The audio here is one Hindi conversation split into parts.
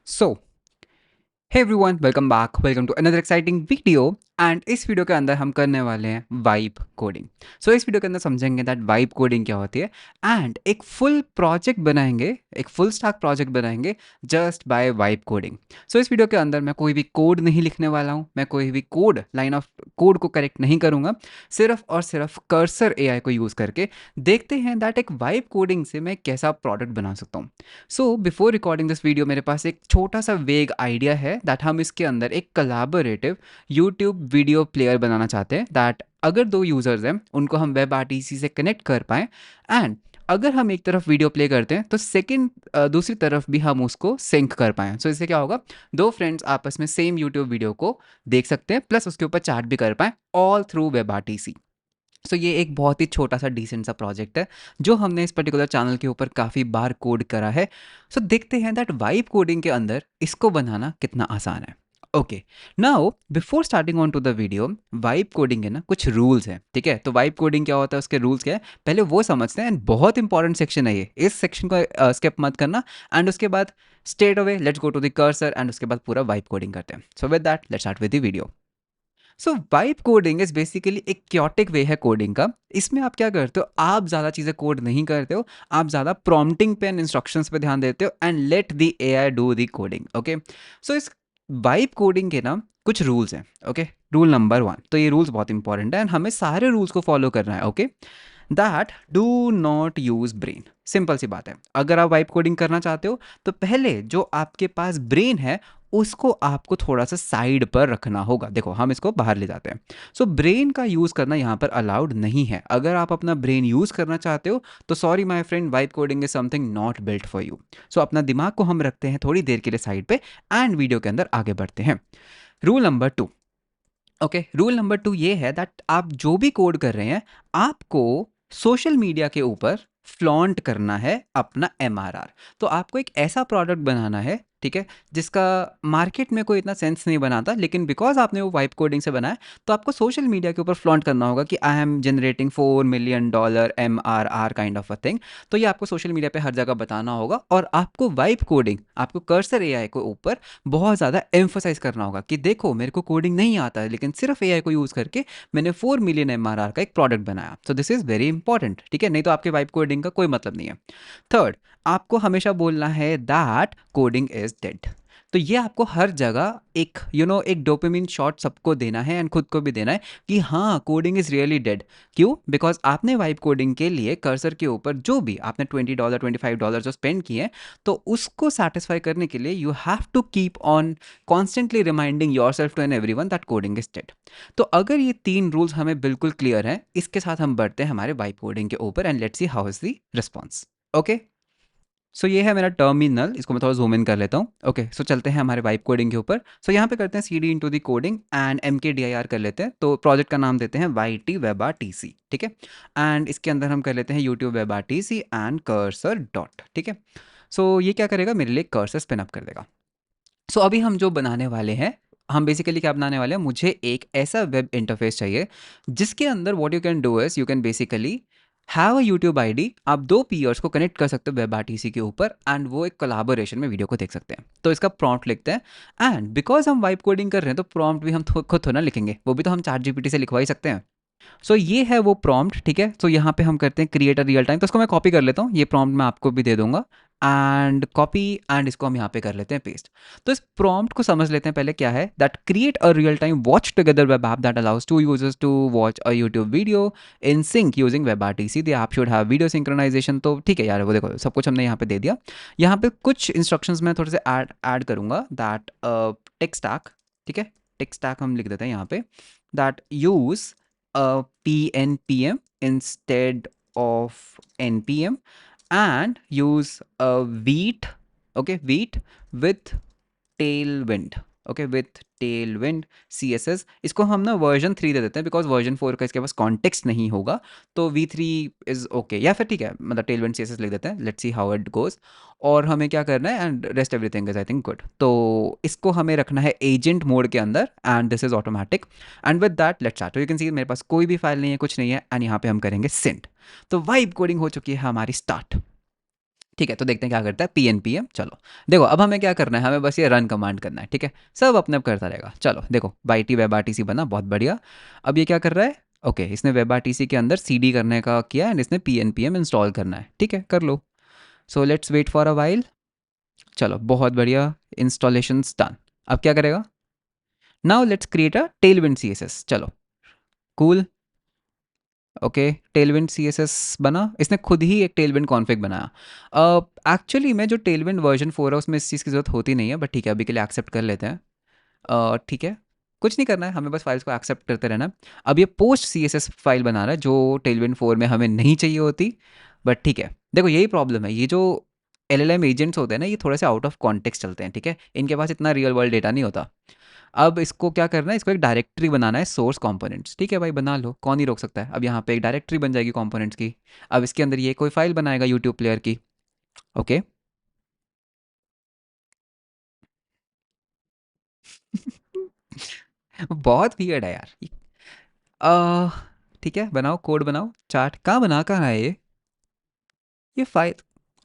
So hey everyone, welcome back. Welcome to another exciting video. And इस वीडियो के अंदर हम करने वाले हैं वाइब कोडिंग। सो इस वीडियो के अंदर समझेंगे दैट वाइब कोडिंग क्या होती है एंड एक फुल प्रोजेक्ट बनाएंगे, एक फुल स्टैक प्रोजेक्ट बनाएंगे जस्ट बाय वाइब कोडिंग। सो इस वीडियो के अंदर मैं कोई भी कोड नहीं लिखने वाला हूँ, मैं कोई भी कोड लाइन ऑफ कोड को करेक्ट नहीं करूँगा। सिर्फ और सिर्फ कर्सर एआई को यूज़ करके देखते हैं दैट एक वाइब कोडिंग से मैं कैसा प्रोडक्ट बना सकता हूँ। So before recording this video मेरे पास एक छोटा सा वेग आइडिया है दैट हम इसके अंदर एक कोलैबोरेटिव यूट्यूब वीडियो प्लेयर बनाना चाहते हैं दैट अगर दो यूजर्स हैं उनको हम वेब आरटीसी से कनेक्ट कर पाएँ एंड अगर हम एक तरफ वीडियो प्ले करते हैं तो सेकंड दूसरी तरफ भी हम उसको सिंक कर पाएँ। सो इससे क्या होगा, दो फ्रेंड्स आपस में सेम यूट्यूब वीडियो को देख सकते हैं प्लस उसके ऊपर चैट भी कर पाएँ ऑल थ्रू वेब आरटीसी। सो ये एक बहुत ही छोटा सा डिसेंट सा प्रोजेक्ट है जो हमने इस पर्टिकुलर चैनल के ऊपर काफ़ी बार कोड करा है। सो देखते हैं दैट वाइब कोडिंग के अंदर इसको बनाना कितना आसान है। Okay, now before starting on to the video, vibe coding है ना, कुछ रूल्स हैं, ठीक है। तो वाइब कोडिंग क्या होता है, उसके रूल्स क्या है, पहले वो समझते हैं। एंड बहुत इंपॉर्टेंट सेक्शन है ये, इस सेक्शन को स्किप मत करना। एंड उसके बाद straight away let's go to the cursor and उसके बाद पूरा वाइब कोडिंग करते हैं। So with that let's start with the video. So vibe coding is basically एक क्योटिक वे है कोडिंग का। इसमें आप क्या करते हो, आप ज़्यादा चीज़ें कोड नहीं करते हो, आप ज़्यादा प्रॉम्प्टिंग पे एंड इंस्ट्रक्शंस पे ध्यान देते हो and let the AI do the coding. Okay, so इस वाइब कोडिंग के ना कुछ रूल्स हैं। ओके, रूल नंबर 1, तो ये रूल्स बहुत इंपॉर्टेंट है एंड हमें सारे रूल्स को फॉलो करना है। Okay, that do not use brain. Simple सी बात है, अगर आप वाइब कोडिंग करना चाहते हो तो पहले जो आपके पास ब्रेन है उसको आपको थोड़ा सा साइड पर रखना होगा। देखो हम इसको बाहर ले जाते हैं। सो ब्रेन का यूज़ करना यहाँ पर अलाउड नहीं है। अगर आप अपना ब्रेन यूज़ करना चाहते हो तो sorry my friend, vibe coding is something not built for you. So अपना दिमाग को हम रखते हैं थोड़ी देर के लिए साइड पे एंड वीडियो के अंदर आगे बढ़ते हैं। Rule number 2। Okay, rule number 2 ये है दैट आप जो भी कोड कर रहे हैं आपको सोशल मीडिया के ऊपर फ्लॉन्ट करना है अपना एमआरआर। तो आपको एक ऐसा प्रोडक्ट बनाना है, ठीक है, जिसका मार्केट में कोई इतना सेंस नहीं बनाता, लेकिन बिकॉज आपने वो वाइब कोडिंग से बनाया तो आपको सोशल मीडिया के ऊपर फ्लॉन्ट करना होगा कि I am generating $4 million MRR kind of a thing. तो ये आपको सोशल मीडिया पे हर जगह बताना होगा और आपको वाइब कोडिंग, आपको कर्सर एआई के ऊपर बहुत ज़्यादा एम्फोसाइज करना होगा कि देखो मेरे को कोडिंग नहीं आता है लेकिन सिर्फ एआई को यूज़ करके मैंने 4 million एमआरआर का एक प्रोडक्ट बनाया। सो दिस इज़ वेरी इंपॉर्टेंट, ठीक है, नहीं तो आपके वाइब कोडिंग का कोई मतलब नहीं है। थर्ड, आपको हमेशा बोलना है दैट कोडिंग इज डेड। तो ये आपको हर जगह एक एक डोपामिन शॉट सबको देना है एंड खुद को भी देना है कि हाँ कोडिंग इज रियली डेड। क्यों? बिकॉज आपने वाइब कोडिंग के लिए कर्सर के ऊपर जो भी आपने $20 $25 जो स्पेंड किए हैं, तो उसको सेटिस्फाई करने के लिए you have to keep on constantly reminding yourself to and everyone that coding is dead. तो अगर ये 3 रूल्स हमें बिल्कुल क्लियर हैं, इसके साथ हम बढ़ते हैं हमारे वाइब कोडिंग के ऊपर and let's see how is the response. Okay, so ये है मेरा टर्मिनल, इसको मैं थोड़ा जूम इन कर लेता हूँ। ओके, सो चलते हैं हमारे वाइब कोडिंग के ऊपर। सो यहाँ पे करते हैं CD into the coding and MKDIR कर लेते हैं। तो प्रोजेक्ट का नाम देते हैं YT वेब RTC, ठीक है। एंड इसके अंदर हम कर लेते हैं YouTube web RTC and cursor dot, ठीक है। सो ये क्या करेगा, मेरे लिए कर्सर स्पिन अप कर देगा। सो अभी हम जो बनाने वाले हैं, हम बेसिकली क्या बनाने वाले हैं, मुझे एक ऐसा वेब इंटरफेस चाहिए जिसके अंदर what you can do is you can basically have a YouTube ID. आप दो पीयर्स को कनेक्ट कर सकते हो वेब आरटीसी के ऊपर एंड वो एक कोलाबोरेशन में वीडियो को देख सकते हैं। तो इसका प्रॉम्प्ट लिखते हैं एंड बिकॉज हम वाइब कोडिंग कर रहे हैं तो प्रॉम्प्ट भी हम खुद थोड़ा ना लिखेंगे, वो भी तो हम चैट जीपीटी से लिखवा ही सकते हैं। सो ये है वो प्रॉम्प्ट, ठीक है। सो यहाँ पे हम करते हैं क्रिएट अ रियल टाइम। तो इसको मैं कॉपी कर लेता हूँ, ये प्रॉम्प्ट मैं आपको भी दे दूंगा एंड कॉपी एंड इसको हम यहाँ पे कर लेते हैं पेस्ट। तो इस प्रॉम्प्ट को समझ लेते हैं पहले क्या है, that create a real time watch together web app that allows to users to watch a YouTube video in sync using web RTC. The app should have video synchronization. तो ठीक है यार, वो देखो सब कुछ हमने यहाँ पे दे दिया। यहाँ पे कुछ इंस्ट्रक्शंस मैं थोड़े से ऐड करूँगा दैट टेक स्टैक, ठीक है, टेक स्टैक हम लिख देते हैं यहाँ पे that use PNPM instead of NPM and use a wheat, okay, wheat with tailwind, okay, with Tailwind CSS। इसको हम ना वर्जन 3 दे देते हैं बिकॉज वर्जन 4 का इसके पास कॉन्टेक्स्ट नहीं होगा। तो V3 इज ओके, या फिर ठीक है मतलब टेलविंड CSS लिख देते हैं, let's see how it goes. और हमें क्या करना है and rest everything is I think good. तो इसको हमें रखना है एजेंट मोड के अंदर and this is automatic and with that let's start. तो यू कैन सी मेरे पास कोई भी फाइल नहीं है, कुछ नहीं है एंड यहाँ पे हम करेंगे सेंड। तो वाइब कोडिंग हो चुकी है हमारी स्टार्ट। ठीक है, तो देखते हैं क्या करता है pnpm। चलो देखो, अब हमें क्या करना है, हमें बस ये रन कमांड करना है, ठीक है, सब अपने आप करता रहेगा। चलो देखो, बाइटी वेब आरटीसी बना, बहुत बढ़िया। अब ये क्या कर रहा है, ओके, इसने वेब आरटीसी के अंदर सीडी करने का किया एंड इसने pnpm इंस्टॉल करना है, ठीक है, कर लो। So let's wait for a while. चलो बहुत बढ़िया, इंस्टॉलेशन डन। अब क्या करेगा, now let's create a Tailwind CSS. चलो कूल, ओके, टेलविंड सीएसएस बना, इसने खुद ही एक टेलविंड कॉन्फ़िग बनाया। एक्चुअली में जो टेलविंड वर्जन 4 है उसमें इस चीज़ की ज़रूरत होती नहीं है, बट ठीक है, अभी के लिए एक्सेप्ट कर लेते हैं। ठीक है, कुछ नहीं करना है, हमें बस फाइल्स को एक्सेप्ट करते रहना है। अब ये पोस्ट सीएसएस फाइल बना रहा है जो टेलविंड 4 में हमें नहीं चाहिए होती, बट ठीक है। देखो यही प्रॉब्लम है, ये जो एलएलएम एजेंट्स होते हैं ना, ये थोड़े से आउट ऑफ कॉन्टेक्स्ट चलते हैं, ठीक है, इनके पास इतना रियल वर्ल्ड डेटा नहीं होता। अब इसको क्या करना है, इसको एक डायरेक्टरी बनाना है सोर्स कंपोनेंट्स, ठीक है भाई, बना लो, कौन ही रोक सकता है। अब यहाँ पे एक डायरेक्टरी बन जाएगी कंपोनेंट्स की। अब इसके अंदर ये कोई फाइल बनाएगा यूट्यूब प्लेयर की, ओके। बहुत वियर्ड है यार। अह, ठीक है, बनाओ, कोड बनाओ, चार्ट कहाँ है ये फाइल,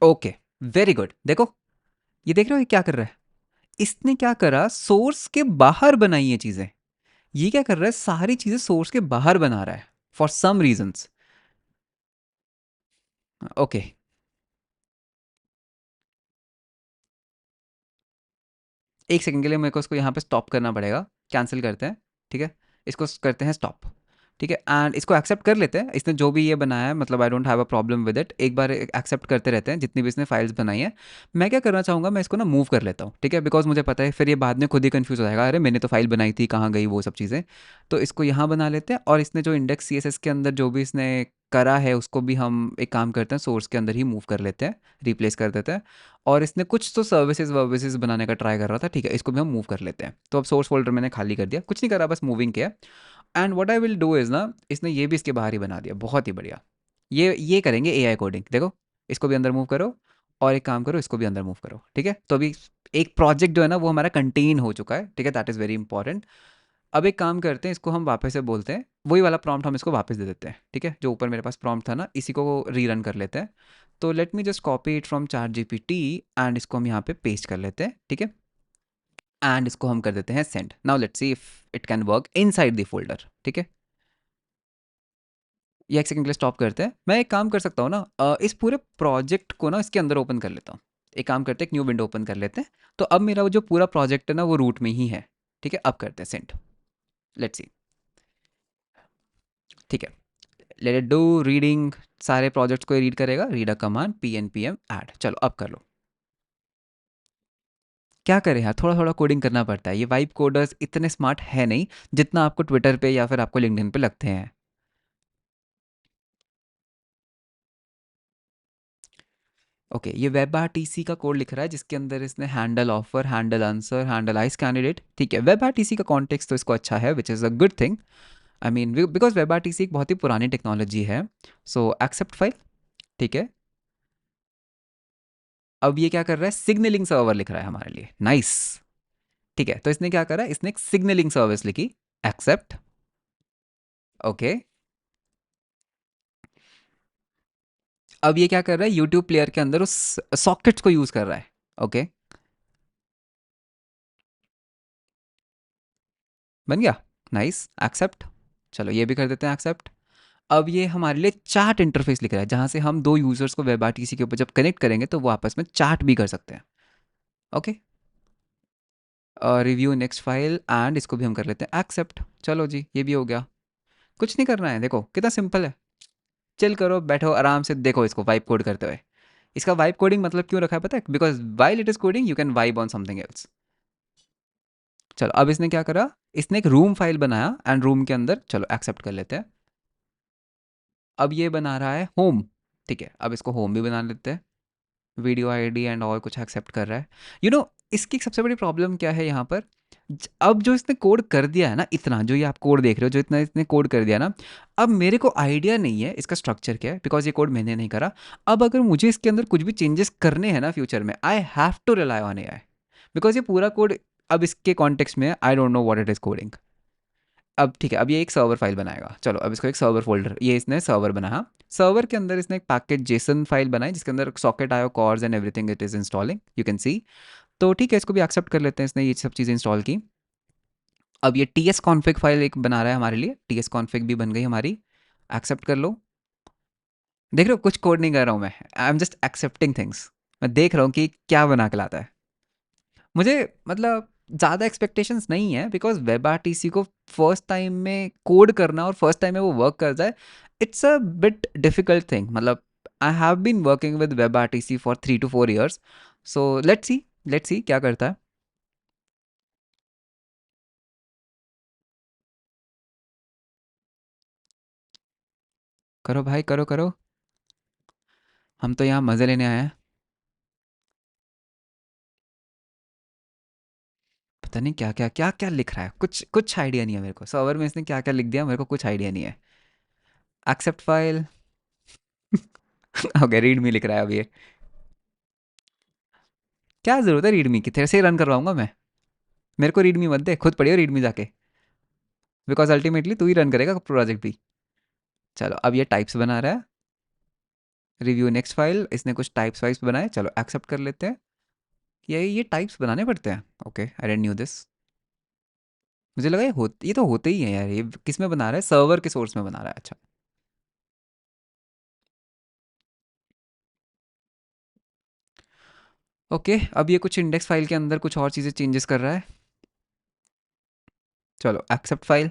ओके, वेरी गुड। देखो, ये देख रहे हो ये क्या कर रहा है, इसने क्या करा, सोर्स के बाहर बनाई ये चीज़ें। ये क्या कर रहा है, सारी चीज़ें सोर्स के बाहर बना रहा है फॉर सम रीजंस। ओके, एक सेकंड के लिए मेरे को इसको यहाँ पे स्टॉप करना पड़ेगा, कैंसिल करते हैं, ठीक है, इसको करते हैं स्टॉप, ठीक है, एंड इसको एक्सेप्ट कर लेते हैं। इसने जो भी ये बनाया है, मतलब I don't have a problem with it, एक बार एक्सेप्ट करते रहते हैं जितनी भी इसने फाइल्स बनाई है। मैं क्या करना चाहूँगा, मैं इसको ना मूव कर लेता हूँ, ठीक है, बिकॉज मुझे पता है फिर ये बाद में खुद ही कन्फ्यूज़ हो जाएगा, अरे मैंने तो फाइल बनाई थी, कहाँ गई वो सब चीज़ें। तो इसको यहाँ बना लेते हैं, और इसने जो इंडेक्स सी के अंदर जो भी इसने करा है उसको भी हम एक काम करते हैं, सोर्स के अंदर ही मूव कर लेते हैं, रिप्लेस कर देते हैं। और इसने कुछ तो सर्विसेज वर्विसेज बनाने का ट्राई कर रहा था, ठीक है, इसको भी हम मूव कर लेते हैं। तो अब सोर्स फोल्डर मैंने खाली कर दिया, कुछ नहीं करा, बस मूविंग किया। And what I will do is ना, इसने ये भी इसके बाहर ही बना दिया, बहुत ही बढ़िया। ये करेंगे एआई कोडिंग, देखो, इसको भी अंदर मूव करो, और एक काम करो, इसको भी अंदर मूव करो, ठीक है। तो अभी एक प्रोजेक्ट जो है ना वो हमारा कंटेन हो चुका है, ठीक है, दैट इज़ वेरी इंपॉर्टेंट। अब एक काम करते हैं, इसको हम वापस से बोलते हैं, वही वाला प्रॉम्प्ट हम इसको वापस दे देते हैं, ठीक है, जो ऊपर मेरे पास प्रॉम्प्ट था ना, इसी को रीरन कर लेते हैं। तो let me just copy it from chart GPT and इसको हम यहाँ पे पेस्ट कर लेते हैं, ठीक है, एंड इसको हम कर देते हैं send. Now let's see if it can work inside the folder, ठीक है। ये एक सेकंड के लिए स्टॉप करते हैं। मैं एक काम कर सकता हूँ ना, इस पूरे प्रोजेक्ट को ना इसके अंदर ओपन कर लेता हूँ। एक काम करते हैं, एक न्यू विंडो ओपन कर लेते हैं। तो अब मेरा वो जो पूरा प्रोजेक्ट है ना वो रूट में ही है, ठीक है। अब करते हैं सेंड, लेट्स सी, ठीक है, लेट इट डू रीडिंग, सारे प्रोजेक्ट्स को रीड करेगा, read a command P N P M add. चलो अब कर लो, क्या करें यार, थोड़ा थोड़ा कोडिंग करना पड़ता है, ये वाइब कोडर्स इतने स्मार्ट है नहीं जितना आपको ट्विटर पे या फिर आपको लिंक्डइन पे लगते हैं। ओके, ये वेब आर टी सी का कोड लिख रहा है जिसके अंदर इसने handle offer, handle answer, handle ice candidate, ठीक है। वेब आर टी सी का कॉन्टेक्स्ट तो इसको अच्छा है, which is a good thing. I mean because web R T C एक बहुत ही पुरानी टेक्नोलॉजी है। सो एक्सेप्ट फाइल, ठीक है। अब ये क्या कर रहा है, सिग्नलिंग सर्वर लिख रहा है हमारे लिए, नाइस। ठीक है, तो इसने क्या करा, इसने एक सिग्नलिंग सर्विस लिखी, एक्सेप्ट, ओके। अब ये क्या कर रहा है, यूट्यूब प्लेयर के अंदर उस सॉकेट्स को यूज़ कर रहा है, ओके, बन गया, नाइस, एक्सेप्ट। चलो ये भी कर देते हैं एक्सेप्ट। अब ये हमारे लिए चार्ट इंटरफेस लिख रहा है, जहाँ से हम दो यूज़र्स को वेब आरटीसी के ऊपर जब कनेक्ट करेंगे तो वो आपस में चार्ट भी कर सकते हैं, okay. Review next file and इसको भी हम कर लेते हैं एक्सेप्ट। चलो जी, ये भी हो गया। कुछ नहीं करना है, देखो कितना सिंपल है। चिल करो, बैठो आराम से, देखो इसको वाइब कोड करते हुए। इसका वाइब कोडिंग मतलब क्यों रखा है पता है, because while it is coding you can vibe on something else. चलो अब इसने क्या करा, इसने एक रूम फाइल बनाया एंड रूम के अंदर, चलो एक्सेप्ट कर लेते हैं। अब ये बना रहा है होम, ठीक है, अब इसको होम भी बना लेते हैं। वीडियो आईडी एंड और कुछ एक्सेप्ट कर रहा है। यू you नो know, इसकी सबसे बड़ी प्रॉब्लम क्या है यहाँ पर, अब जो इसने कोड कर दिया है ना, इतना जो ये आप कोड देख रहे हो, जो इतना इसने कोड कर दिया ना, अब मेरे को आइडिया नहीं है इसका स्ट्रक्चर क्या है, बिकॉज ये कोड मैंने नहीं करा। अब अगर मुझे इसके अंदर कुछ भी चेंजेस करने हैं ना फ्यूचर में, I have to rely on AI, because ये पूरा कोड अब इसके कॉन्टेक्स्ट में I don't know what it is coding. अब ठीक है, अब ये एक सर्वर फाइल बनाएगा, चलो अब इसको एक सर्वर फोल्डर, ये इसने सर्वर बनाया, सर्वर के अंदर इसने एक पैकेज जेसन फाइल बनाई जिसके अंदर socket IO cors and everything it is installing, you can see. तो ठीक है, इसको भी एक्सेप्ट कर लेते हैं, इसने ये सब चीज़ें इंस्टॉल की। अब ये टी एस कॉन्फ़िग फाइल एक बना रहा है हमारे लिए, टी एस कॉन्फ़िग भी बन गई हमारी, एक्सेप्ट कर लो। देख रहे हो, कुछ कोड नहीं कर रहा हूँ मैं, I am just accepting things. मैं देख रहा हूँ कि क्या बना के लाता है। मुझे मतलब ज़्यादा एक्सपेक्टेशंस नहीं है, because web R T C को फर्स्ट टाइम में कोड करना और फर्स्ट टाइम में वो वर्क कर जाए, it's a bit difficult thing. मतलब I have been working with web R T C for 3 to 4 years, so let's see क्या करता है। करो भाई, करो करो, हम तो यहाँ मज़े लेने आए हैं। पता नहीं क्या क्या क्या क्या लिख रहा है, कुछ कुछ आइडिया नहीं है मेरे को, सर्वर में इसने क्या क्या लिख दिया मेरे को कुछ आइडिया नहीं है। Accept file. Okay, read me लिख रहा है अब ये। क्या ज़रूरत है रीड मी की, तेरे से ही रन करवाऊंगा मैं। मेरे को रीड मी मत दे, खुद पढ़ियो रीड मी जाके, बिकॉज अल्टीमेटली तू ही रन करेगा प्रोजेक्ट भी। चलो, अब ये टाइप्स बना रहा है। रिव्यू नेक्स्ट फाइल, इसने कुछ टाइप्स वाइप्स बनाए, चलो एक्सेप्ट कर लेते हैं। ये टाइप्स बनाने पड़ते हैं, okay, I didn't knew this. मुझे लगा ये तो होते ही है यार, ये किस में बना रहा है, सर्वर के सोर्स में बना रहा है, अच्छा। ओके, अब ये कुछ इंडेक्स फाइल के अंदर कुछ और चीज़ें चेंजेस कर रहा है। चलो एक्सेप्ट फाइल।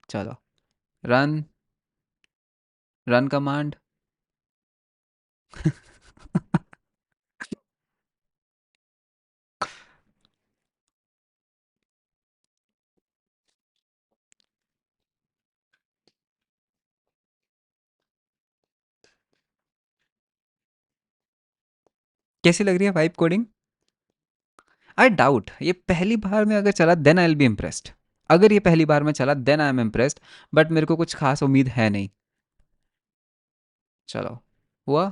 चलो, रन, रन कमांड। कैसी लग रही है वाइब कोडिंग? आई डाउट ये पहली बार में अगर चला then I will be impressed. अगर ये पहली बार में चला then I am impressed, but मेरे को कुछ खास उम्मीद है नहीं। चलो, हुआ।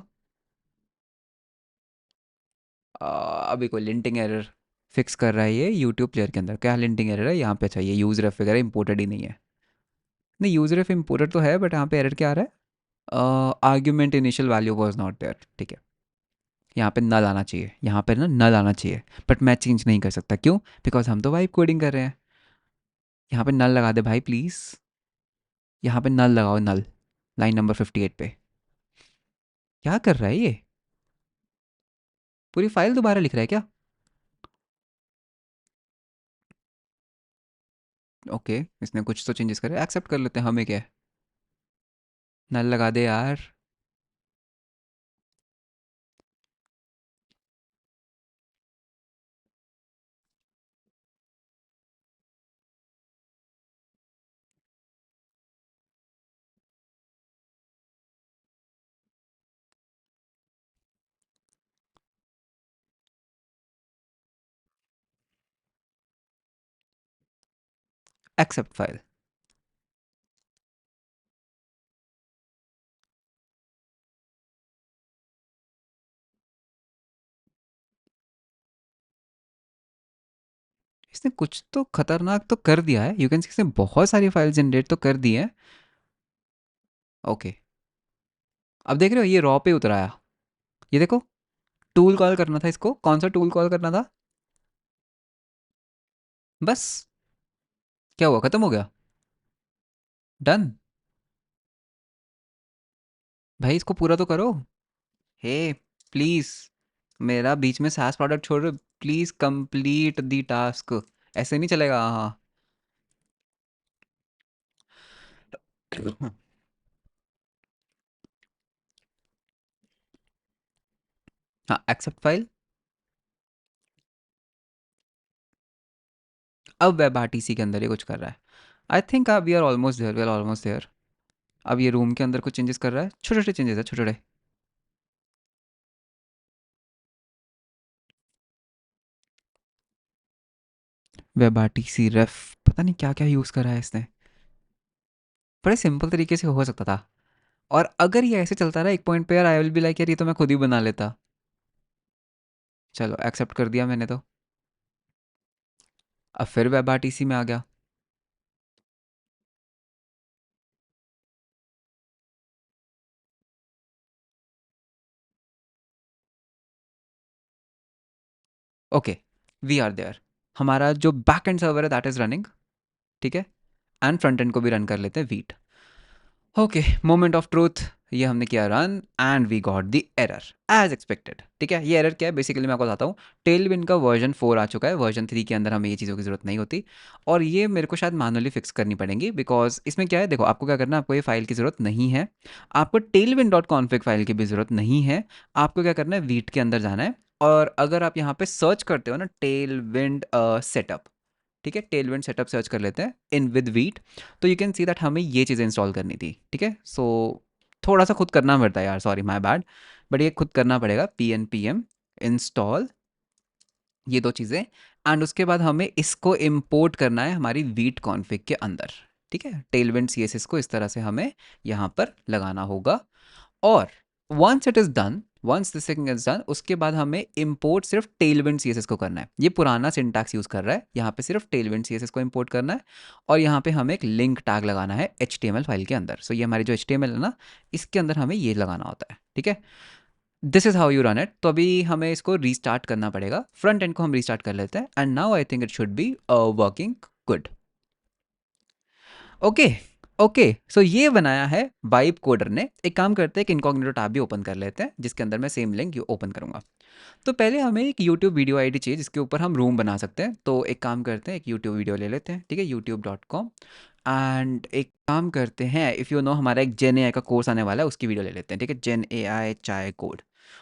अभी कोई लिंटिंग एरर फिक्स कर रहा है ये यूट्यूब प्लेयर के अंदर, क्या लिंटिंग एरर है यहाँ पे? चाहिए यूज़ रेफ वगैरह इंपोर्टेड ही नहीं है। नहीं, यूज़ रेफ इंपोर्टेड तो है, बट यहाँ पे एरर क्या आ रहा है? Argument initial value was not there, ठीक है। यहाँ पे नल आना चाहिए, यहाँ पे ना नल आना चाहिए, बट मैं चेंज नहीं कर सकता, क्यों? बिकॉज हम तो वाइब कोडिंग कर रहे हैं। यहाँ पे नल लगा दे भाई प्लीज़, यहाँ पे नल लगाओ, नल, लाइन नंबर 58 पे। क्या कर रहा है ये? पूरी फाइल दोबारा लिख रहा है क्या? ओके, इसने कुछ तो चेंजेस करे, एक्सेप्ट कर लेते हैं, हमें क्या है। नल लगा दे यार। Accept file. इसने कुछ तो खतरनाक तो कर दिया है, यू कैन सी इसने बहुत सारी फाइल जनरेट तो कर दी है। ओके, अब देख रहे हो ये रॉ पे उतराया, ये देखो। टूल कॉल करना था इसको, कौन सा टूल कॉल करना था? बस, क्या हुआ, खत्म हो गया? डन। भाई इसको पूरा तो करो। हे, प्लीज, मेरा बीच में सास प्रोडक्ट छोड़, प्लीज कंप्लीट दी टास्क। ऐसे नहीं चलेगा, हाँ। हाँ, एक्सेप्ट फाइल। अब वेब आरटीसी के अंदर ये कुछ कर रहा है। I think we are almost there, we are almost there. अब ये रूम के अंदर कुछ चेंजेस कर रहा है, छोटे छोटे चेंजेस है, छोटे छोटे। वेब आरटीसी रेफ, पता नहीं क्या क्या यूज़ करा है इसने। बड़े सिंपल तरीके से हो सकता था। और अगर ये ऐसे चलता रहा एक पॉइंट पे यार, आई विल बी लाइक यार ये तो मैं खुद ही बना लेता। चलो एक्सेप्ट कर दिया मैंने तो। अब फिर वेब आरटीसी में आ गया। Okay, we are there. हमारा जो बैक एंड सर्वर है दैट इज़ रनिंग, ठीक है? एंड फ्रंट एंड को भी रन कर लेते हैं वीट। ओके, मोमेंट ऑफ ट्रूथ, ये हमने किया run and we got the error as expected. ठीक है, ये एरर क्या है बेसिकली मैं आपको बताता हूँ। टेल विंड का वर्जन 4 आ चुका है, वर्जन 3 के अंदर हमें ये चीज़ों की ज़रूरत नहीं होती, और ये मेरे को शायद मैनुअली फिक्स करनी पड़ेगी, बिकॉज इसमें क्या है, देखो आपको क्या करना है, आपको ये फाइल की ज़रूरत नहीं है, आपको Tailwind dot config file की भी ज़रूरत नहीं है। आपको क्या करना है, वीट के अंदर जाना है, और अगर आप यहाँ पे सर्च करते हो ना टेल विंड सेटअप, ठीक है, टेलविंड सेटअप सर्च कर लेते हैं इन विद वीट, तो यू कैन सी दैट हमें ये चीज़ें इंस्टॉल करनी थी। ठीक है, सो थोड़ा सा खुद करना पड़ता है यार, सॉरी माय बैड, बट ये खुद करना पड़ेगा, P N P M install, ये दो चीज़ें, एंड उसके बाद हमें इसको इम्पोर्ट करना है हमारी वीट कॉन्फ़िग के अंदर। ठीक है, टेलविंड सी एस एस को इस तरह से हमें यहाँ पर लगाना होगा, और once it is done, once this thing is done, उसके बाद हमें इंपोर्ट सिर्फ टेलविंड सीएसएस को करना है। ये पुराना सिंटैक्स यूज़ कर रहा है, यहाँ पे सिर्फ टेलविंड सीएसएस को इंपोर्ट करना है, और यहाँ पे हमें एक लिंक टैग लगाना है एचटीएमएल फाइल के अंदर। सो ये हमारी जो एचटीएमएल है ना, इसके अंदर हमें ये लगाना होता है। ठीक है, this is how you run it. तो अभी हमें इसको रीस्टार्ट करना पड़ेगा, फ्रंट एंड को हम रीस्टार्ट कर लेते हैं, and now I think it should be working good. Okay, okay, so ये बनाया है वाइब कोडर ने। एक काम करते हैं, एक इनकॉग्निटो टैब भी ओपन कर लेते हैं, जिसके अंदर मैं सेम लिंक ओपन करूंगा। तो पहले हमें एक यूट्यूब वीडियो आईडी चाहिए जिसके ऊपर हम रूम बना सकते हैं। तो एक काम करते हैं, एक यूट्यूब वीडियो ले लेते हैं, ठीक है, youtube.com, एंड एक काम करते हैं, इफ़ यू नो हमारा एक जेन ए आई का कोर्स आने वाला है, उसकी वीडियो ले लेते हैं। ठीक है, जेन ए आई चाय कोड।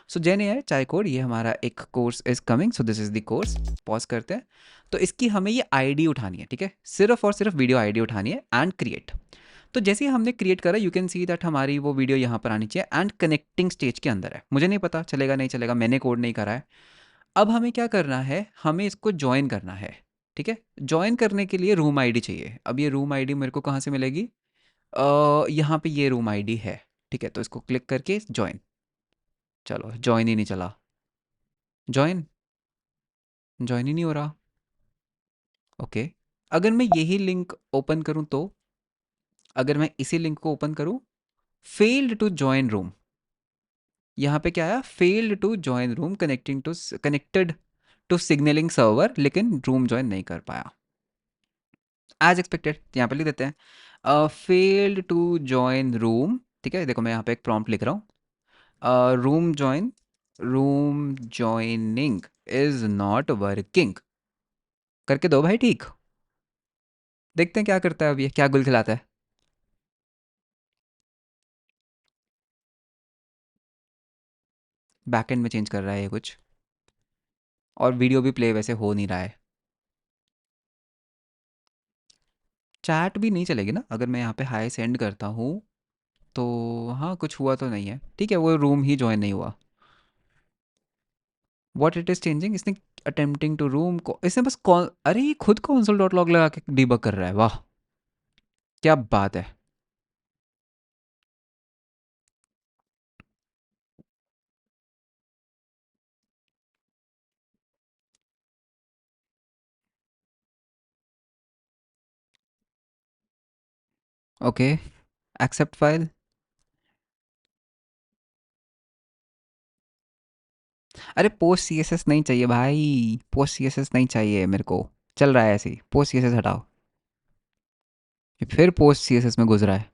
सो जेन ए आई चाय कोड, ये हमारा एक course is coming, so this is the course. Pause करते हैं। तो इसकी हमें ये आईडी उठानी है, ठीक है, सिर्फ और सिर्फ वीडियो आईडी उठानी है, एंड क्रिएट। तो जैसे ही हमने क्रिएट करा, यू कैन सी दैट हमारी वो वीडियो यहाँ पर आनी चाहिए, एंड कनेक्टिंग स्टेज के अंदर है। मुझे नहीं पता चलेगा नहीं चलेगा, मैंने कोड नहीं करा है। अब हमें क्या करना है, हमें इसको ज्वाइन करना है। ठीक है, ज्वाइन करने के लिए रूम आईडी चाहिए। अब ये रूम आईडी मेरे को कहाँ से मिलेगी, यहाँ पे ये रूम आईडी है। ठीक है, तो इसको क्लिक करके ज्वाइन, चलो ज्वाइन ही नहीं चला, ज्वाइन, ज्वाइन ही नहीं हो रहा। ओके, अगर मैं यही लिंक ओपन करूँ तो, अगर मैं इसी लिंक को ओपन करूँ, फेल्ड टू ज्वाइन रूम, यहाँ पे क्या आया, failed to join room, connected to signalling server, लेकिन रूम ज्वाइन नहीं कर पाया एज एक्सपेक्टेड। यहाँ पे लिख देते हैं फेल्ड टू ज्वाइन रूम। ठीक है, देखो मैं यहाँ पे एक प्रॉम्प्ट लिख रहा हूँ, room joining is not working, करके दो भाई ठीक। देखते हैं क्या करता है अब, ये क्या गुल खिलाता है। बैकएंड में चेंज कर रहा है ये कुछ, और वीडियो भी प्ले वैसे हो नहीं रहा है। चैट भी नहीं चलेगी ना अगर मैं यहाँ पे हाई सेंड करता हूँ तो? हाँ, कुछ हुआ तो नहीं है, ठीक है, वो रूम ही ज्वाइन नहीं हुआ। व्हाट इट इज चेंजिंग, इसने अटेम्प्टिंग टू रूम को, इसने बस कौन, अरे ये खुद console डॉट लॉग लगा के डीबग कर रहा है, वाह क्या बात है। Okay, accept file. अरे पोस्ट सी एस एस नहीं चाहिए भाई, पोस्ट सी एस एस नहीं चाहिए मेरे को, चल रहा है ऐसे ही, पोस्ट सी एस एस हटाओ। ये फिर पोस्ट सी एस एस में घुस रहा है,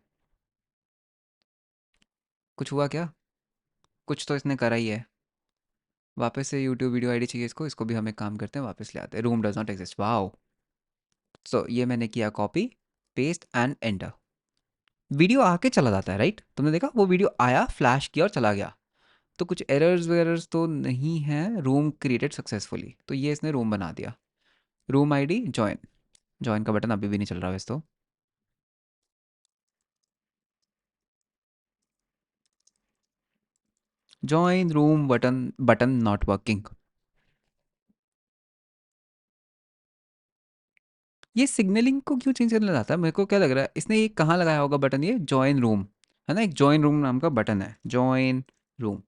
कुछ हुआ क्या? कुछ तो इसने करा ही है। वापस से यूट्यूब वीडियो आईडी चाहिए इसको, इसको भी हम एक काम करते हैं, वापस ले आते हैं, room does not exist, wow. So ये मैंने किया copy, paste and enter, video आके चला जाता है, राइट? तुमने देखा वो वीडियो आया, फ्लैश किया और चला गया। तो कुछ एरर्स वेरर्स तो नहीं है, रूम क्रिएटेड सक्सेसफुली, तो ये इसने रूम बना दिया। रूम आईडी जॉइन, जॉइन का बटन अभी भी नहीं चल रहा वैसे तो। Join room button, button not working. ये सिग्नलिंग को क्यों चेंज करना चाहता है, मेरे को क्या लग रहा है, इसने ये कहाँ लगाया होगा बटन, ये जॉइन रूम है ना, एक जॉइन रूम नाम का बटन है, जॉइन रूम।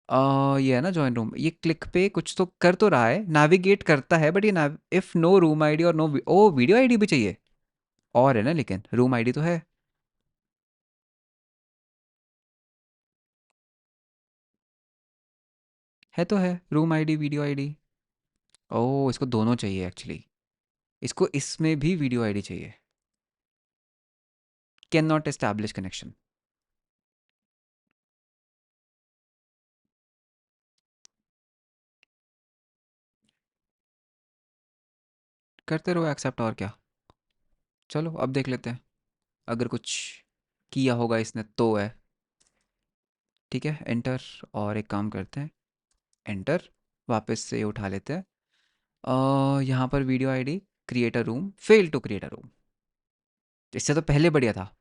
ये है ना जॉइन रूम, ये क्लिक पे कुछ तो कर तो रहा है, नेविगेट करता है, बट ये इफ नो रूम आईडी और नो, ओ वीडियो आईडी भी चाहिए, और है ना, लेकिन रूम आईडी तो है। है तो है, रूम आईडी, वीडियो आईडी। ओह, इसको दोनों चाहिए एक्चुअली। इसको इसमें भी वीडियो आईडी चाहिए। Can not establish connection. करते रहो एक्सेप्ट, और क्या। चलो अब देख लेते हैं, अगर कुछ किया होगा इसने तो है। ठीक है, एंटर। और एक काम करते हैं, एंटर, वापस से ये उठा लेते हैं। यहाँ पर video ID, create a room, fail to create a room. इससे तो पहले बढ़िया था।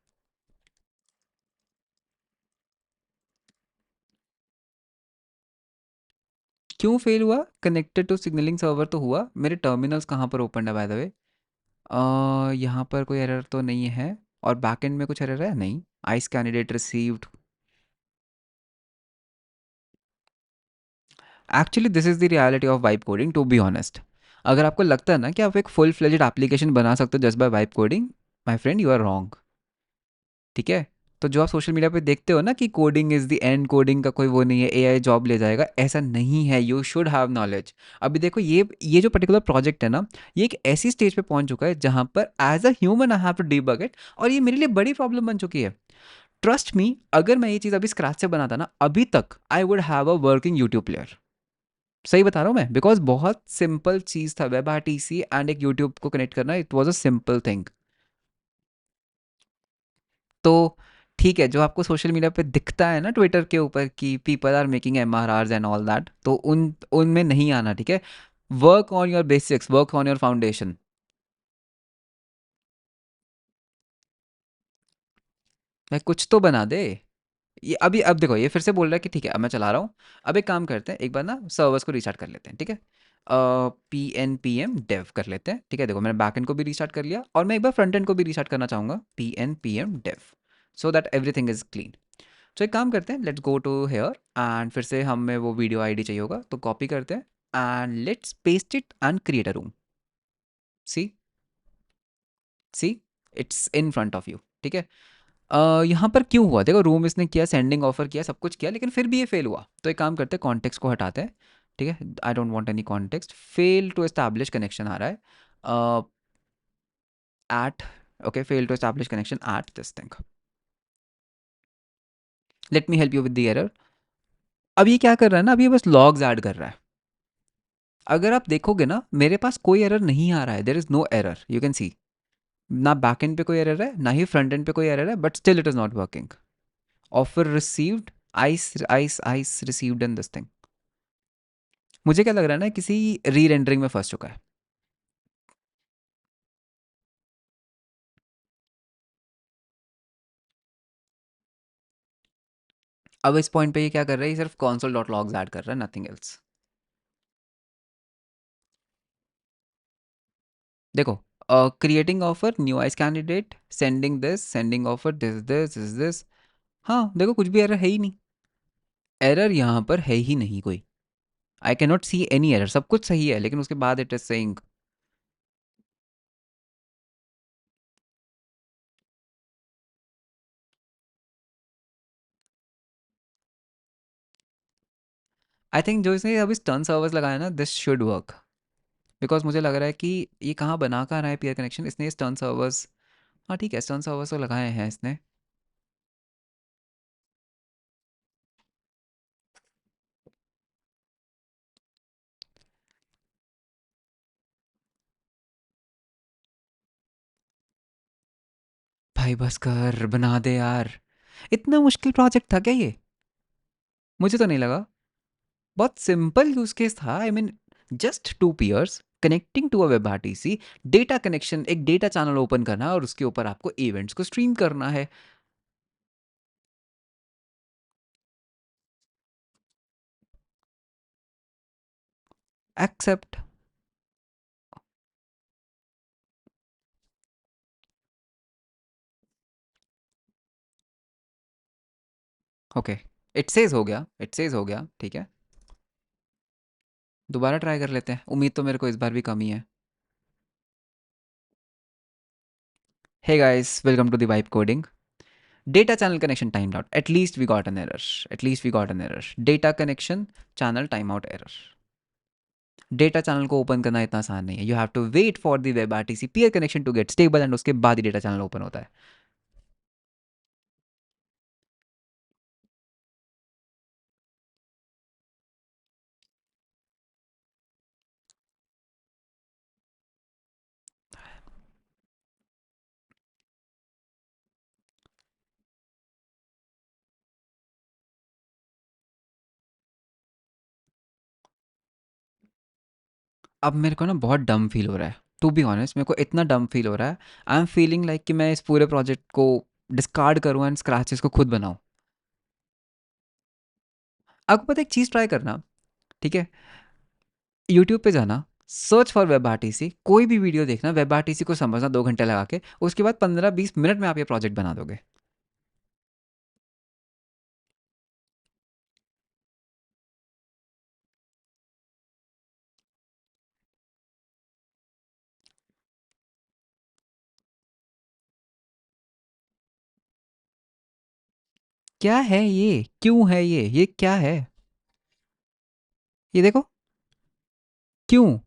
क्यों फेल हुआ? कनेक्टेड टू सिग्नलिंग सर्वर तो हुआ, मेरे टर्मिनल्स कहाँ पर ओपन है बाय द वे? यहाँ पर कोई एरर तो नहीं है। और बैकएंड में कुछ एरर है? नहीं। Ice candidate received. Actually this is the reality of vibe coding, to be honest. अगर आपको लगता है ना कि आप एक फुल फ्लेजेड एप्लीकेशन बना सकते हो just by vibe coding, my friend, you are wrong. ठीक है। तो जो आप सोशल मीडिया पे देखते हो ना कि coding is the end, coding का कोई वो नहीं है, एआई जॉब ले जाएगा, ऐसा नहीं है। You should have knowledge. अभी देखो, ये जो पर्टिकुलर प्रोजेक्ट है ना, ये एक ऐसी स्टेज पे पहुंच चुका है जहां पर as a human I have to debug it, और ये मेरे लिए बड़ी प्रॉब्लम बन चुकी है। ट्रस्ट मी, अगर मैं ये चीज़ अभी स्क्रैच से बनाता ना, अभी तक I would have a working YouTube player. सही बता रहा हूँ मैं, बिकॉज बहुत सिंपल चीज़ था, वेब आरटीसी एंड एक यूट्यूब को कनेक्ट करना, it was a simple thing. तो ठीक है, जो आपको सोशल मीडिया पे दिखता है ना ट्विटर के ऊपर कि people are making MRRs and all that, तो उनमें नहीं आना, ठीक है। Work on your basics, work on your foundation. मैं कुछ तो बना दे। ये अभी, अब देखो, ये फिर से बोल रहा है कि ठीक है अब मैं चला रहा हूँ। अब एक काम करते हैं, एक बार ना सर्वर्स को रिस्टार्ट कर लेते हैं, ठीक है। P N P M dev कर लेते हैं, ठीक है। देखो, मैंने बैक एंड को भी रिस्टार्ट कर लिया, और मैं एक बार फ्रंट एंड को भी रिस्टार्ट करना चाहूँगा, P N P M dev, so that everything is clean. तो एक काम करते हैं, let's go to here, and फिर से हमें वो वीडियो आईडी चाहिए होगा, तो कॉपी करते हैं and let's paste it and create a room. See, see, it's in front of you, ठीक है। यहाँ पर क्यों हुआ? देखो, रूम इसने किया, सेंडिंग ऑफर किया, सब कुछ किया, लेकिन फिर भी ये फेल हुआ। तो एक काम करते हैं, कॉन्टेक्स्ट को हटाते हैं, ठीक है। I don't want any context. Fail to establish connection आ रहा है, at, okay, fail to establish connection at this thing. Let me help you with the error. अब ये क्या कर रहा है ना, अभी ये बस लॉग्स ऐड कर रहा है। अगर आप देखोगे ना, मेरे पास कोई एरर नहीं आ रहा है, there is no error, you can see. ना बैक एंड पे कोई एरर है, ना ही फ्रंट एंड पे कोई एरर है, but still it is not working. Offer received, ice ice ice received in this thing. मुझे क्या लग रहा है ना, किसी री रेंडरिंग में फंस चुका है। अब इस पॉइंट पे ये क्या कर रहा है, ये सिर्फ console डॉट लॉग्स ऐड कर रहा है, नथिंग एल्स। देखो, creating offer, new ice candidate, sending offer, this. हाँ देखो, कुछ भी एरर है ही नहीं। एरर यहाँ पर है ही नहीं कोई। I can not see any error, सब कुछ सही है, लेकिन उसके बाद it is saying. I think जो इसने अभी स्टर्न सर्वर्स लगाया ना, दिस शुड वर्क। बिकॉज मुझे लग रहा है कि ये कहाँ बना कहाँ रहा है पीयर कनेक्शन, इसने स्टर्न सर्वर्स। हाँ ठीक है, स्टर्न सर्वर्स तो लगाए हैं इसने। भाई बस कर, बना दे यार। इतना मुश्किल प्रोजेक्ट था क्या ये? मुझे तो नहीं लगा। बहुत सिंपल यूज केस था, I mean just two peers connecting to a web RTC, data connection, एक डेटा चैनल ओपन करना है और उसके ऊपर आपको इवेंट्स को स्ट्रीम करना है। एक्सेप्ट। ओके, इट सेज हो गया, इट सेज हो गया, ठीक है। दोबारा ट्राई कर लेते हैं, उम्मीद तो मेरे को इस बार भी कम ही है। Hey guys, welcome to the vibe coding. Data channel connection timed out. At least we got an error. At least we got an error. Data connection channel timeout error. Data channel को ओपन करना इतना आसान नहीं है. You have to wait for the web RTC peer connection to get stable and उसके बाद ही डेटा चैनल ओपन होता है. अब मेरे को ना बहुत डम फील हो रहा है. टू बी ऑनेस्ट मेरे को इतना डम फील हो रहा है. आई एम फीलिंग लाइक कि मैं इस पूरे प्रोजेक्ट को डिस्कार्ड करूँ एंड स्क्रैचेस को खुद बनाऊँ. आपको पता है एक चीज़ ट्राई करना. ठीक है, यूट्यूब पे जाना, सर्च फॉर वेब आरटीसी, कोई भी वीडियो देखना, वेब आरटीसी को समझना 2 घंटे लगा के, उसके बाद 15-20 मिनट में आप ये प्रोजेक्ट बना दोगे. क्या है ये, क्यों है ये क्या है, ये देखो, क्यों.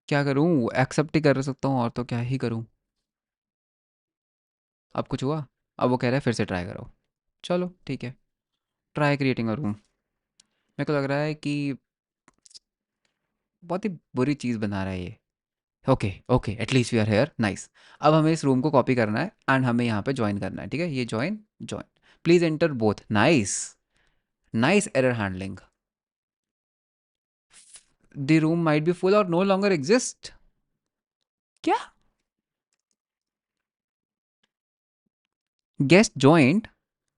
क्या करूँ, एक्सेप्ट ही कर सकता हूँ और तो क्या ही करूँ. अब कुछ हुआ, अब वो कह रहा है फिर से ट्राई करो. चलो ठीक है, ट्राई क्रिएटिंग अ रूम. मेरे को लग रहा है कि बहुत ही बुरी चीज़ बना रहा है ये. Okay okay, at least we are here, nice. अब हमें इस रूम को कॉपी करना है एंड हमें यहाँ पे ज्वाइन करना है. ठीक है, ये join join, please enter both. Nice, nice error handling. The room might be full और नो लॉन्गर एग्जिस्ट. क्या, गेस्ट ज्वाइंट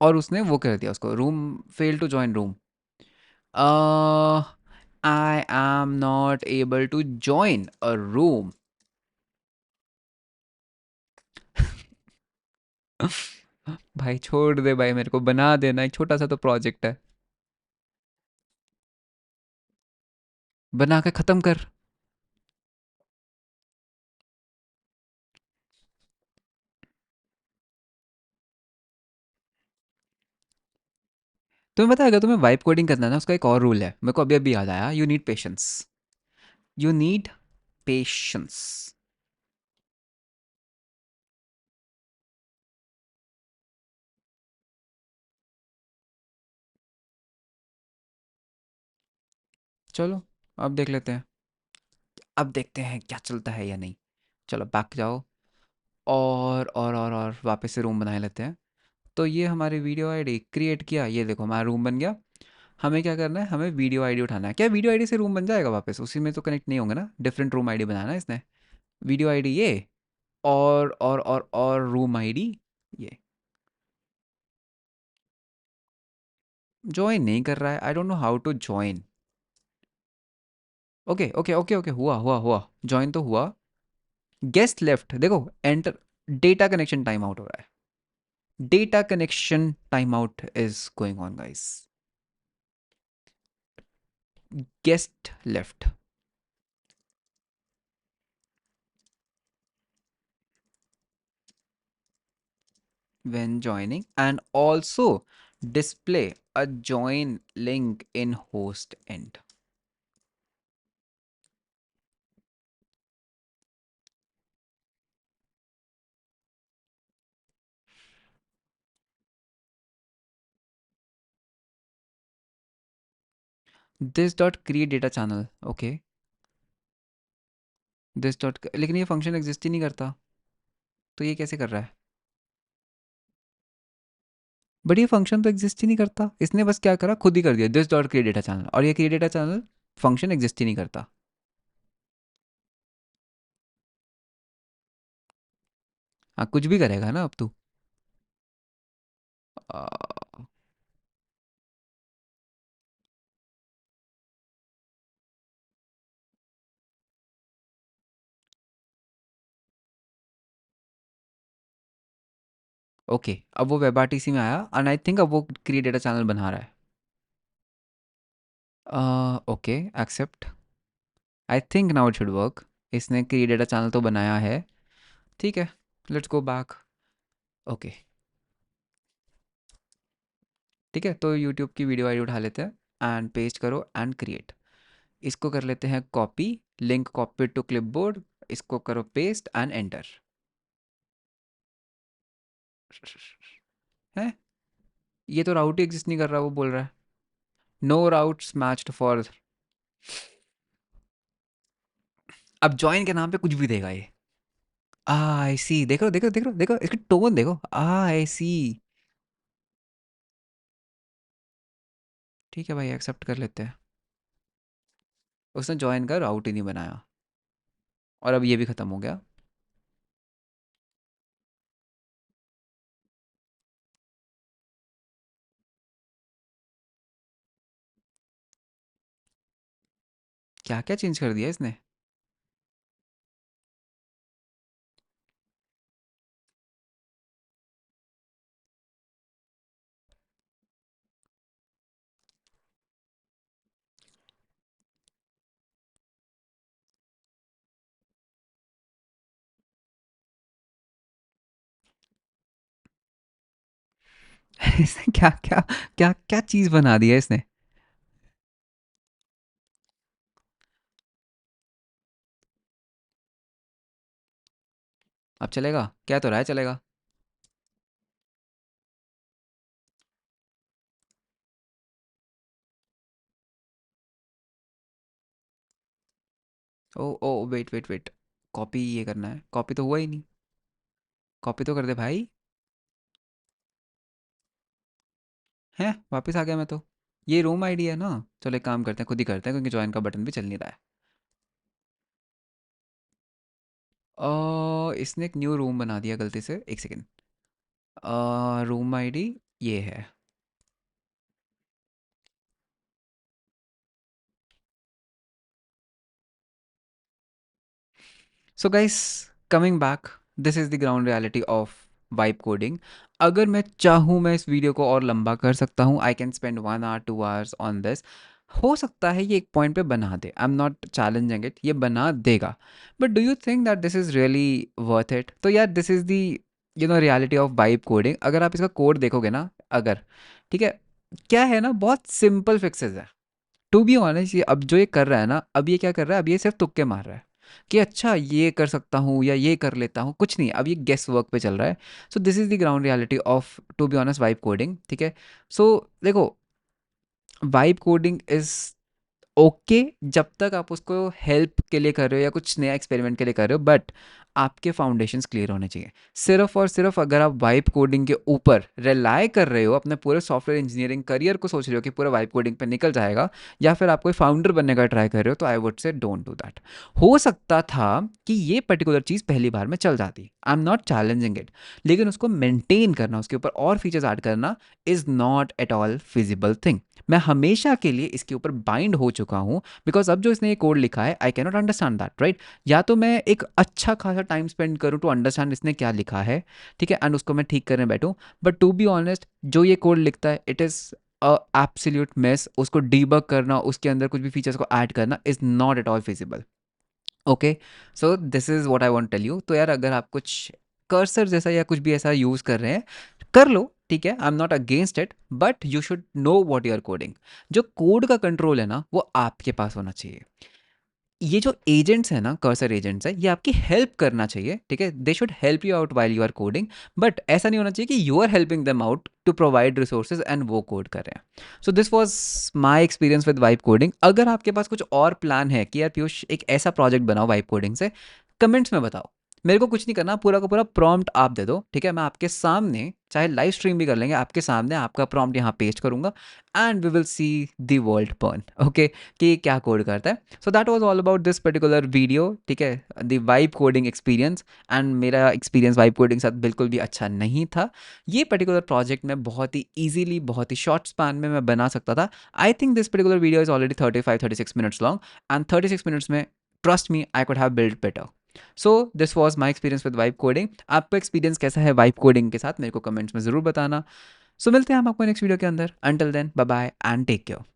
और उसने वो कर दिया उसको, room fail to join room. I am not able to join a room. भाई छोड़ दे भाई, मेरे को बना देना, एक छोटा सा तो प्रोजेक्ट है, बना के ख़त्म कर. तुम्हें पता है अगर तुम्हें वाइब कोडिंग करना है ना, उसका एक और रूल है, मेरे को अभी अभी याद आया. You need patience, you need patience. चलो अब देख लेते हैं, अब देखते हैं क्या चलता है या नहीं. चलो बैक जाओ और वापस से रूम बना लेते हैं. तो ये हमारी वीडियो आईडी क्रिएट किया, ये देखो हमारा रूम बन गया. हमें क्या करना है, हमें वीडियो आईडी उठाना है. क्या वीडियो आईडी से रूम बन जाएगा वापस, उसी में तो कनेक्ट नहीं होंगे ना, डिफरेंट रूम आईडी बनाना है इसने. वीडियो आईडी ये, और रूम आईडी ये. ज्वाइन नहीं कर रहा है, I don't know how to join. Okay okay okay okay, हुआ हुआ हुआ, ज्वाइन तो हुआ. गेस्ट लेफ्ट, देखो enter. Data connection time out हो रहा है. Data connection time out is going on guys. Guest left when joining and also display a join link in host end. This dot create data channel, okay. This dot, लेकिन ये फंक्शन एग्जिस्ट ही नहीं करता. तो ये कैसे कर रहा है? बट ये फंक्शन तो एग्जिस्ट ही नहीं करता, इसने बस क्या करा, खुद ही कर दिया this dot create data channel, और ये create data channel function exist ही नहीं करता। हाँ, कुछ भी करेगा ना अब तू। ओके, अब वो वेब आरटीसी में आया एंड आई थिंक अब वो क्रिएट डेटा चैनल बना रहा है। Okay, accept. I think now it should work. इसने क्रिएट डेटा चैनल तो बनाया है, ठीक है। Let's go back. ओके, ठीक है, तो यूट्यूब की वीडियो आईडी उठा लेते हैं एंड पेस्ट करो एंड क्रिएट। इसको कर लेते हैं copy, link copy to clipboard, इसको करो पेस्ट एंड एंटर। है, ये तो राउट ही एग्जिस्ट नहीं कर रहा, वो बोल रहा है नो राउट्स मैच्ड फॉर। अब ज्वाइन के नाम पे कुछ भी देगा ये। आई सी, देखो देखो देखो देखो, इसकी टोन देखो, आई सी। ठीक है भाई, एक्सेप्ट कर लेते हैं। उसने ज्वाइन का राउट ही नहीं बनाया, और अब ये भी खत्म हो गया। क्या क्या चेंज कर दिया इसने। इसने क्या क्या क्या क्या चीज बना दिया इसने। अब चलेगा, क्या तो रहा है चलेगा। ओ ओ, वेट वेट वेट, कॉपी ये करना है, कॉपी तो हुआ ही नहीं। कॉपी तो कर दे भाई। है, वापस आ गया मैं तो। ये रूम आईडी है ना। चलो एक काम करते हैं, खुद ही करते हैं, क्योंकि ज्वाइन का बटन भी चल नहीं रहा है। इसने एक न्यू रूम बना दिया गलती से, एक सेकेंड। रूम आईडी ये है। So guys, coming back, this is the ground reality of vibe coding. अगर मैं चाहूँ, मैं इस वीडियो को और लंबा कर सकता हूँ। I can spend 1 hour 2 hours on this. हो सकता है ये एक पॉइंट पे बना दे, I am not challenging it, ये बना देगा। But do you think that this is really worth it? तो यार, this is the reality of vibe coding. अगर आप इसका कोड देखोगे ना, अगर, ठीक है, क्या है ना, बहुत सिंपल फिक्सेस है। टू बी ऑनेस्ट, ये अब जो ये कर रहा है ना, अब ये क्या कर रहा है, अब ये सिर्फ तुक्के मार रहा है कि अच्छा ये कर सकता हूँ या ये कर लेता हूँ, कुछ नहीं, अब ये गेस वर्क पे चल रहा है। So this is the ground reality of, to be honest, vibe coding, ठीक है। सो देखो, वाइब कोडिंग इज ओके जब तक आप उसको हेल्प के लिए कर रहे हो या कुछ नया एक्सपेरिमेंट के लिए कर रहे हो, बट आपके फाउंडेशंस क्लियर होने चाहिए। सिर्फ और सिर्फ अगर आप वाइब कोडिंग के ऊपर रिलाय कर रहे हो, अपने पूरे सॉफ्टवेयर इंजीनियरिंग करियर को सोच रहे हो कि पूरा वाइब कोडिंग पे निकल जाएगा, या फिर आप कोई फाउंडर बनने का ट्राई कर रहे हो, तो I would say don't do that. हो सकता था कि ये पर्टिकुलर चीज़ पहली बार में चल जाती, आई एम नॉट चैलेंजिंग इट, लेकिन उसको मेंटेन करना, उसके ऊपर और फीचर्स ऐड करना is not at all feasible thing. मैं हमेशा के लिए इसके ऊपर बाइंड हो चुका हूँ, बिकॉज अब जो इसने ये कोड लिखा है, I can not understand that, right. या तो मैं एक अच्छा खासा टाइम स्पेंड करूँ टू अंडरस्टैंड इसने क्या लिखा है, ठीक है, एंड उसको मैं ठीक करने बैठूँ। बट टू बी ऑनेस्ट, जो ये कोड लिखता है, it is a absolute mess. उसको डीबग करना, उसके अंदर कुछ भी फीचर्स को ऐड करना is not at all feasible. Okay, so this is what I want tell you. तो यार, अगर आप कुछ कर्सर जैसा या कुछ भी ऐसा यूज़ कर रहे हैं, कर लो, ठीक है, I am not against it, but you should know what you are coding. जो कोड का कंट्रोल है ना, वो आपके पास होना चाहिए। ये जो एजेंट्स हैं ना, कर्सर एजेंट्स है, ये आपकी हेल्प करना चाहिए, ठीक है, they should help you out while you are coding. But ऐसा नहीं होना चाहिए कि you are helping them out to provide resources and वो कोड कर रहे हैं। So this was my experience with vibe coding. अगर आपके पास कुछ और प्लान है कि यार पीयूष एक ऐसा प्रोजेक्ट बनाओ वाइब कोडिंग से, कमेंट्स में बताओ। मेरे को कुछ नहीं करना, पूरा का पूरा प्रॉम्प्ट आप दे दो, ठीक है? मैं आपके सामने, चाहे लाइव स्ट्रीम भी कर लेंगे, आपके सामने आपका प्रॉम्प्ट यहाँ पेस्ट करूँगा and we will see the world burn, okay? कि ये क्या कोड करता है। So that was all about this particular video, ठीक है? The vibe coding experience. And मेरा एक्सपीरियंस वाइब कोडिंग के साथ बिल्कुल भी अच्छा नहीं था। ये पर्टिकुलर प्रोजेक्ट मैं बहुत ही ईज़िली, बहुत ही शॉर्ट स्पैन में मैं बना सकता था। I think this particular video is already 35-36 minutes long and 36 minutes में trust me I could have build better. So this was my experience with vibe coding. आपका एक्सपीरियंस कैसा है वाइब कोडिंग के साथ, मेरे को कमेंट्स में ज़रूर बताना। सो मिलते हैं हम आपको नेक्स्ट वीडियो के अंदर। Until then bye bye and take care.